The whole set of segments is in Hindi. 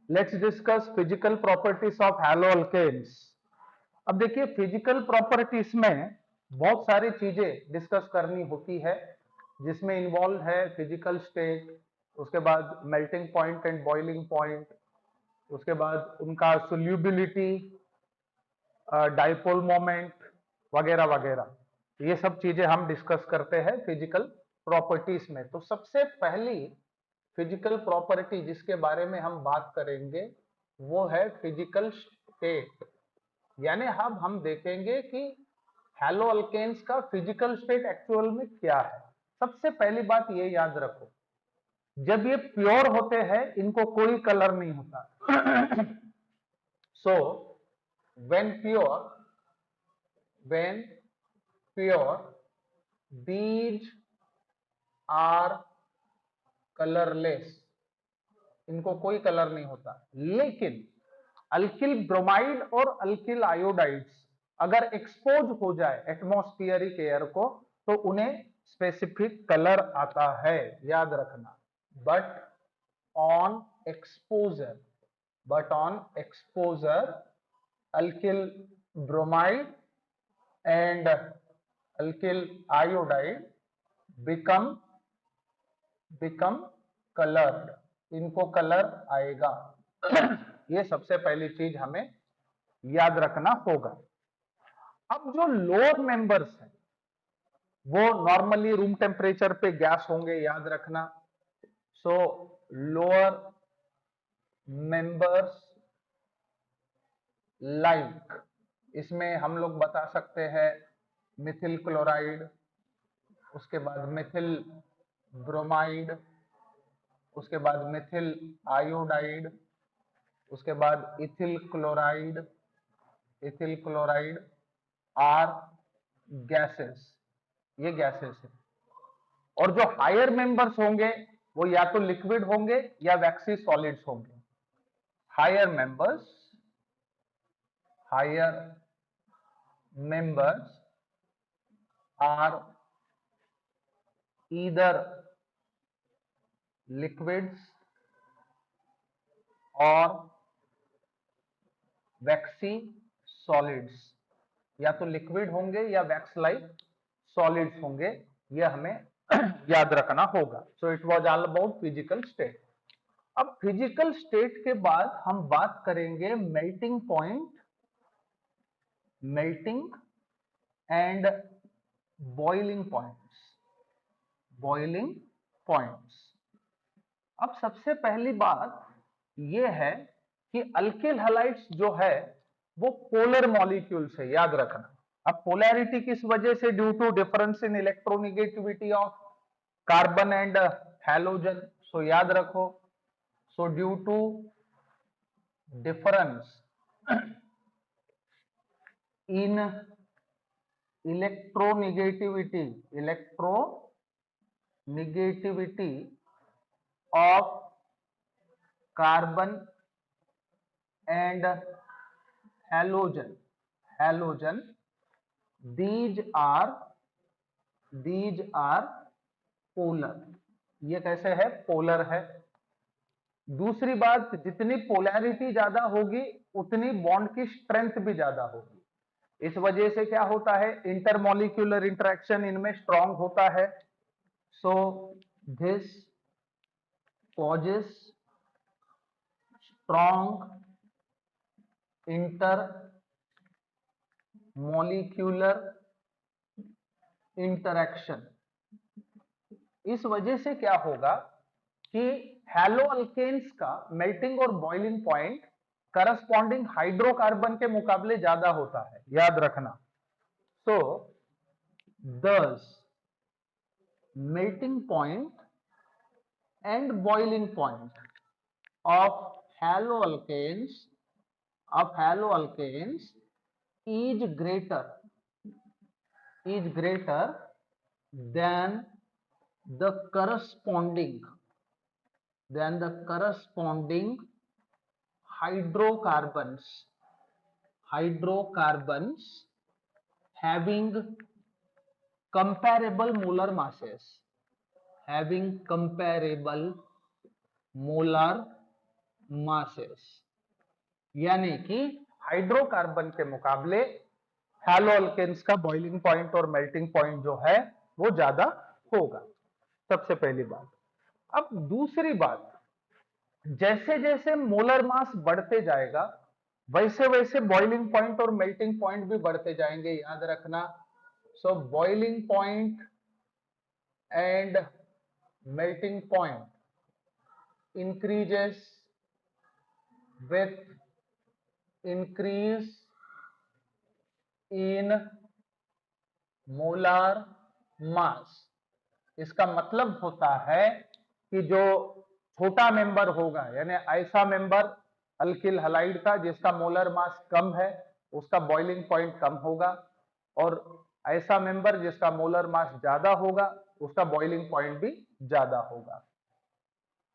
Let's discuss physical properties of haloalkanes. अब देखिए फिजिकल प्रॉपर्टीज में बहुत सारी चीजें डिस्कस करनी होती है, जिसमें इन्वॉल्व है फिजिकल स्टेट, उसके बाद melting point and boiling point, उसके बाद उनका सोल्यूबिलिटी, डाइपोल मोमेंट वगैरह वगैरह। ये सब चीजें हम डिस्कस करते हैं फिजिकल प्रॉपर्टीज में। तो सबसे पहली फिजिकल प्रॉपर्टी जिसके बारे में हम बात करेंगे वो है फिजिकल स्टेट। यानी अब हम देखेंगे कि हैलो अल्केन्स का फिजिकल स्टेट एक्चुअल में क्या है। सबसे पहली बात ये याद रखो, जब ये प्योर होते हैं इनको कोई कलर नहीं होता। So when pure these are colourless, इनको कोई कलर नहीं होता। लेकिन अल्किल ब्रोमाइड और अल्किल आयोडाइड्स अगर एक्सपोज हो जाए एटमॉस्फेरिक एयर को तो उन्हें स्पेसिफिक कलर आता है, याद रखना। But on exposure alkyl bromide and alkyl iodide become coloured, इनको कलर आएगा। ये सबसे पहली चीज हमें याद रखना होगा। अब जो लोअर मेंबर्स हैं वो नॉर्मली रूम टेम्परेचर पे गैस होंगे, याद रखना। सो लोअर मेंबर्स लाइक, इसमें हम लोग बता सकते हैं मिथिल क्लोराइड, उसके बाद मिथिल ब्रोमाइड, उसके बाद मिथिल आयोडाइड, उसके बाद इथिल क्लोराइड आर गैसेस, ये गैसेस है। और जो हायर मेंबर्स होंगे वो या तो लिक्विड होंगे या वैक्सी सॉलिड्स होंगे। Higher members are either liquids और वैक्सी सॉलिड्स, या तो लिक्विड होंगे या वैक्स लाइक सॉलिड्स होंगे, ये हमें याद रखना होगा। सो it was all about physical state. अब फिजिकल स्टेट के बाद हम बात करेंगे मेल्टिंग एंड बॉइलिंग पॉइंट्स। अब सबसे पहली बात यह है कि अल्किल हैलाइड्स जो है वो पोलर मॉलिक्यूल्स है, याद रखना। अब पोलैरिटी किस वजह से? Due to difference in electronegativity of carbon and halogen. So याद रखो, so due to difference in electronegativity of carbon and halogen, these are polar। ये कैसे है? पोलर है। दूसरी बात, जितनी पोलैरिटी ज्यादा होगी उतनी बॉन्ड की स्ट्रेंथ भी ज्यादा होगी। इस वजह से क्या होता है, इंटरमॉलिक्यूलर इंटरेक्शन इनमें स्ट्रांग होता है। So this causes strong intermolecular interaction। इस वजह से क्या होगा कि हैलो अल्केन्स का मेल्टिंग और बॉइलिंग पॉइंट करस्पॉन्डिंग हाइड्रोकार्बन के मुकाबले ज्यादा होता है, याद रखना। सो दस melting point and boiling point of haloalkanes is greater than the corresponding hydrocarbons having comparable molar molar masses, यानी कि हाइड्रोकार्बन के मुकाबले हैलोअल्केन्स का बॉइलिंग पॉइंट और मेल्टिंग पॉइंट जो है वो ज्यादा होगा। सबसे पहली बात। अब दूसरी बात, जैसे जैसे मोलर मास बढ़ते जाएगा वैसे वैसे बॉइलिंग पॉइंट और मेल्टिंग पॉइंट भी बढ़ते जाएंगे, याद रखना। सो boiling point and melting point increases with increase in molar mass. इसका मतलब होता है कि जो छोटा मेंबर होगा, यानी ऐसा मेंबर अल्किल हलाइड का जिसका मोलर मास कम है उसका बॉइलिंग पॉइंट कम होगा, और ऐसा मेंबर जिसका मोलर मास ज्यादा होगा उसका बॉइलिंग पॉइंट भी ज्यादा होगा।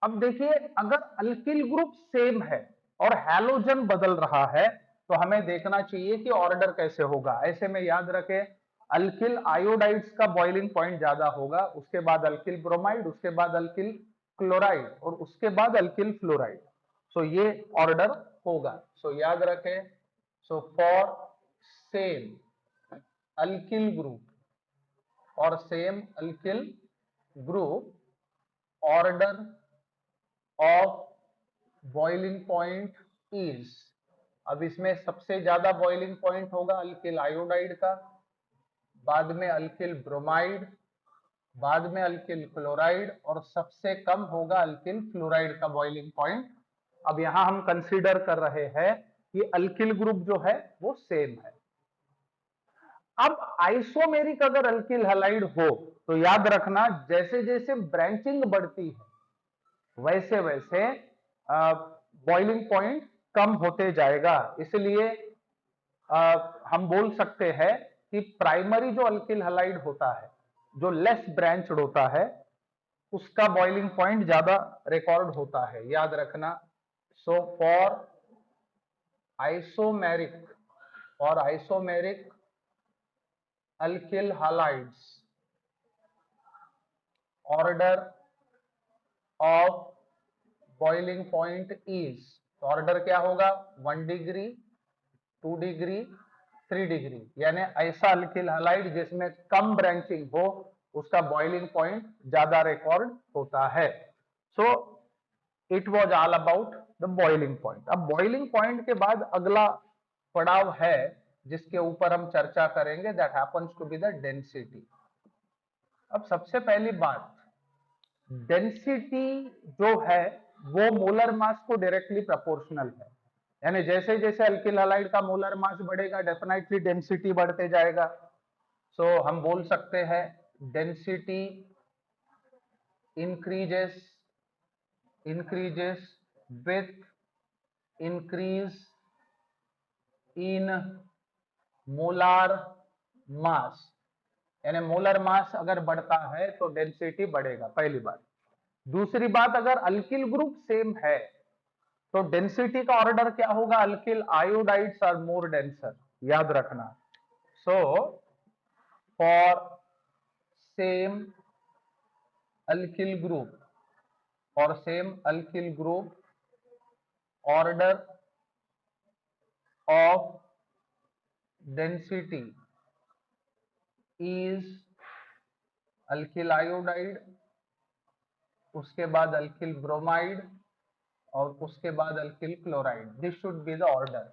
अब देखिए, अगर अल्किल ग्रुप सेम है और हैलोजन बदल रहा है तो हमें देखना चाहिए कि ऑर्डर कैसे होगा। ऐसे में याद रखें, अल्किल आयोडाइड्स का बॉइलिंग पॉइंट ज्यादा होगा, उसके बाद अल्किल ब्रोमाइड, उसके बाद अल्किल क्लोराइड और उसके बाद अल्किल फ्लोराइड। सो ये ऑर्डर होगा। सो याद रखें, so for same alkyl group और same alkyl group order of boiling point is, अब इसमें सबसे ज्यादा बॉइलिंग पॉइंट होगा अल्किल आयोडाइड का, बाद में अल्किल ब्रोमाइड, बाद में अल्किल क्लोराइड और सबसे कम होगा अल्किल फ्लोराइड का बॉइलिंग पॉइंट। अब यहां हम कंसीडर कर रहे हैं कि अल्किल ग्रुप जो है वो सेम है। अब आइसोमेरिक अगर अल्किल हैलाइड हो तो याद रखना, जैसे जैसे ब्रांचिंग बढ़ती है वैसे वैसे बॉइलिंग पॉइंट कम होते जाएगा। इसलिए हम बोल सकते हैं कि प्राइमरी जो अल्किल हैलाइड होता है, जो लेस ब्रांच्ड होता है, उसका बॉइलिंग पॉइंट ज्यादा रिकॉर्ड होता है, याद रखना। So for isomeric alkyl halides order of boiling point is, तो ऑर्डर क्या होगा, 1 डिग्री, 2 डिग्री, 3 डिग्री, यानी ऐसा अल्किल हैलाइड जिसमें कम ब्रांचिंग हो उसका बॉइलिंग पॉइंट ज्यादा रिकॉर्ड होता है। सो it was all about the boiling point. अब बॉइलिंग पॉइंट के बाद अगला पड़ाव है जिसके ऊपर हम चर्चा करेंगे, that happens to be the density. अब सबसे पहली बात, डेंसिटी जो है वो मोलर मास को डायरेक्टली प्रोपोर्शनल है, यानी जैसे जैसे अल्किल हैलाइड का मोलर मास बढ़ेगा डेफिनेटली डेंसिटी बढ़ते जाएगा। सो हम बोल सकते हैं density increases with increase in molar mass, यानी मोलर मास अगर बढ़ता है तो डेंसिटी बढ़ेगा, पहली बात। दूसरी बात, अगर अल्किल ग्रुप सेम है तो डेंसिटी का ऑर्डर क्या होगा, alkyl iodides are more denser, याद रखना। So for same alkyl group और same alkyl group order of density is alkyl iodide, उसके बाद अल्किल ब्रोमाइड और उसके बाद alkyl chloride. This should be the order,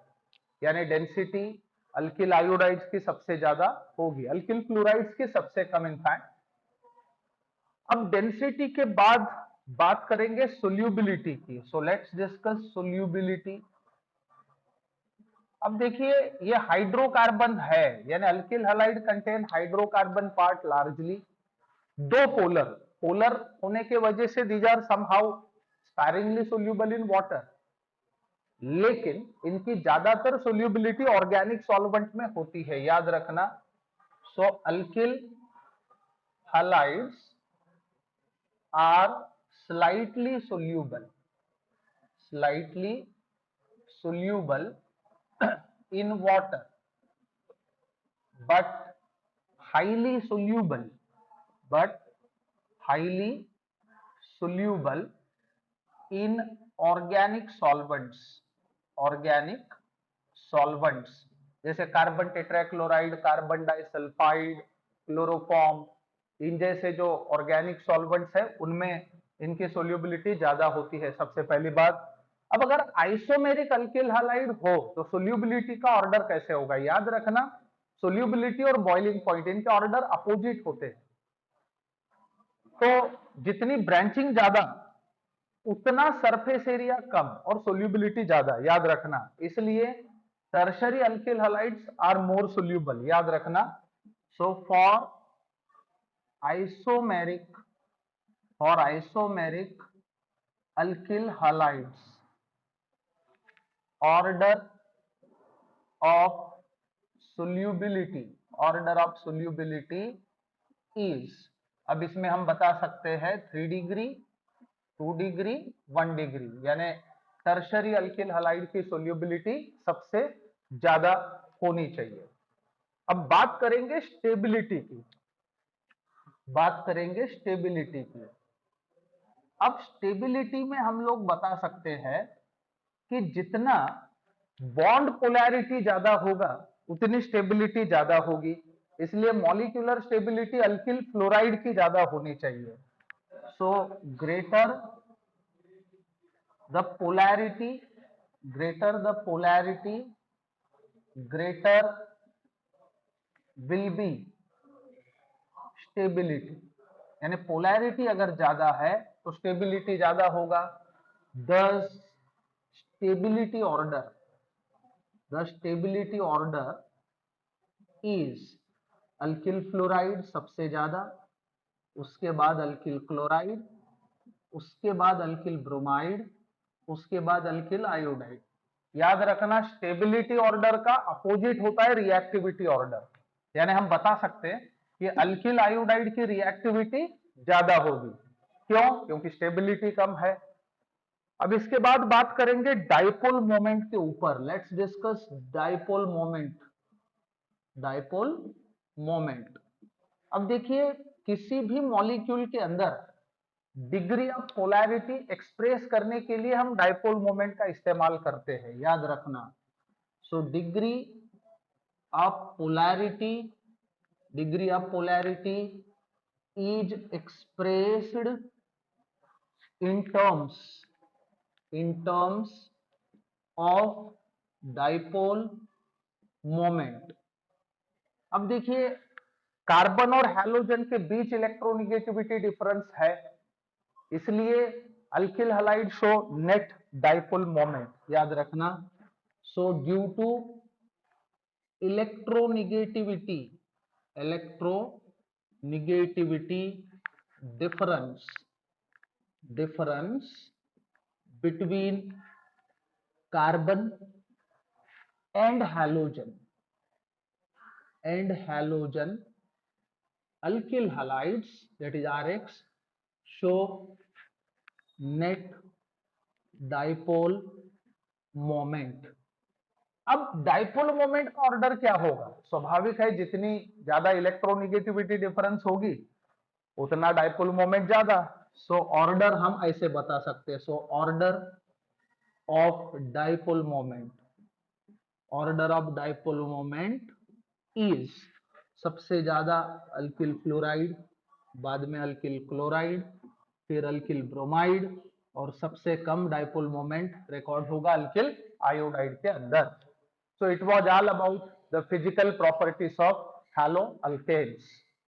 यानी डेंसिटी अल्किल आयोडाइड्स की सबसे ज्यादा होगी, अल्किल क्लोराइड्स की सबसे कम इनफैक्ट। अब डेंसिटी के बाद बात करेंगे सोल्यूबिलिटी की। So let's discuss solubility. अब देखिए, ये हाइड्रोकार्बन है, यानी alkyl halide contain hydrocarbon part largely, दो पोलर, पोलर होने के वजह से these are somehow sparingly soluble in water, लेकिन इनकी ज्यादातर सोल्यूबिलिटी ऑर्गेनिक सॉल्वेंट में होती है, याद रखना। So alkyl halides are slightly soluble in water but highly soluble in organic solvents, organic solvents जैसे carbon tetrachloride, carbon disulphide, chloroform, इन जैसे जो ऑर्गेनिक सॉल्वेंट्स है उनमें इनकी सोल्यूबिलिटी ज्यादा होती है, सबसे पहली बात। अब अगर आइसोमेरिक अल्किल हैलाइड हो तो सोल्यूबिलिटी का ऑर्डर कैसे होगा, याद रखना सोल्यूबिलिटी और बॉइलिंग पॉइंट इनके ऑर्डर अपोजिट होते हैं, तो जितनी ब्रांचिंग ज्यादा उतना सरफेस एरिया कम और सोल्यूबिलिटी ज्यादा, याद रखना। इसलिए tertiary alkyl halides are more soluble, याद रखना। So isomeric for isomeric alkyl halides order of solubility, order of solubility is, अब इसमें हम बता सकते हैं 3 डिग्री, 2 डिग्री, 1 डिग्री, यानी टर्शरी अल्किल हैलाइड की सोल्यूबिलिटी सबसे ज्यादा होनी चाहिए। अब बात करेंगे स्टेबिलिटी की, बात करेंगे स्टेबिलिटी की। अब स्टेबिलिटी में हम लोग बता सकते हैं कि जितना बॉन्ड पोलैरिटी ज्यादा होगा उतनी स्टेबिलिटी ज्यादा होगी, इसलिए मॉलिक्यूलर स्टेबिलिटी अल्किल फ्लोराइड की ज्यादा होनी चाहिए। So greater the polarity, greater the polarity, greater will be stability, यानी पोलैरिटी अगर ज्यादा है तो स्टेबिलिटी ज्यादा होगा। The stability order, the stability order is alkyl fluoride सबसे ज्यादा, उसके बाद अल्किल क्लोराइड, उसके बाद अल्किल ब्रोमाइड, उसके बाद अल्किल आयोडाइड। याद रखना स्टेबिलिटी ऑर्डर का अपोजिट होता है रिएक्टिविटी ऑर्डर, यानी हम बता सकते हैं कि अल्किल आयोडाइड की रिएक्टिविटी ज्यादा होगी, क्यों, क्योंकि स्टेबिलिटी कम है। अब इसके बाद बात करेंगे डाइपोल मोमेंट के ऊपर, let's discuss dipole moment, dipole moment. अब देखिए किसी भी मॉलिक्यूल के अंदर डिग्री ऑफ पोलैरिटी एक्सप्रेस करने के लिए हम डाइपोल मोमेंट का इस्तेमाल करते हैं, याद रखना। So degree of polarity, degree of polarity is expressed in terms of dipole moment. अब देखिए कार्बन और हैलोजन के बीच इलेक्ट्रोनिगेटिविटी डिफरेंस है, इसलिए alkyl halide show net dipole moment, याद रखना। So due to electronegativity, electronegativity difference between carbon and halogen, alkyl halides, that is Rx, show net dipole moment। अब डाइपोल मोमेंट का ऑर्डर क्या होगा, स्वाभाविक है जितनी ज्यादा इलेक्ट्रोनिगेटिविटी डिफरेंस होगी उतना डाइपोल मोमेंट ज्यादा। सो ऑर्डर हम ऐसे बता सकते हैं, so order of dipole moment, order of dipole moment is सबसे ज्यादा अल्किल फ्लोराइड, बाद में अल्किल क्लोराइड, फिर अल्किल ब्रोमाइड, और सबसे कम डाइपोल मोमेंट रिकॉर्ड होगा अल्किल आयोडाइड के अंदर। So it was all about the physical properties of hello alkanes.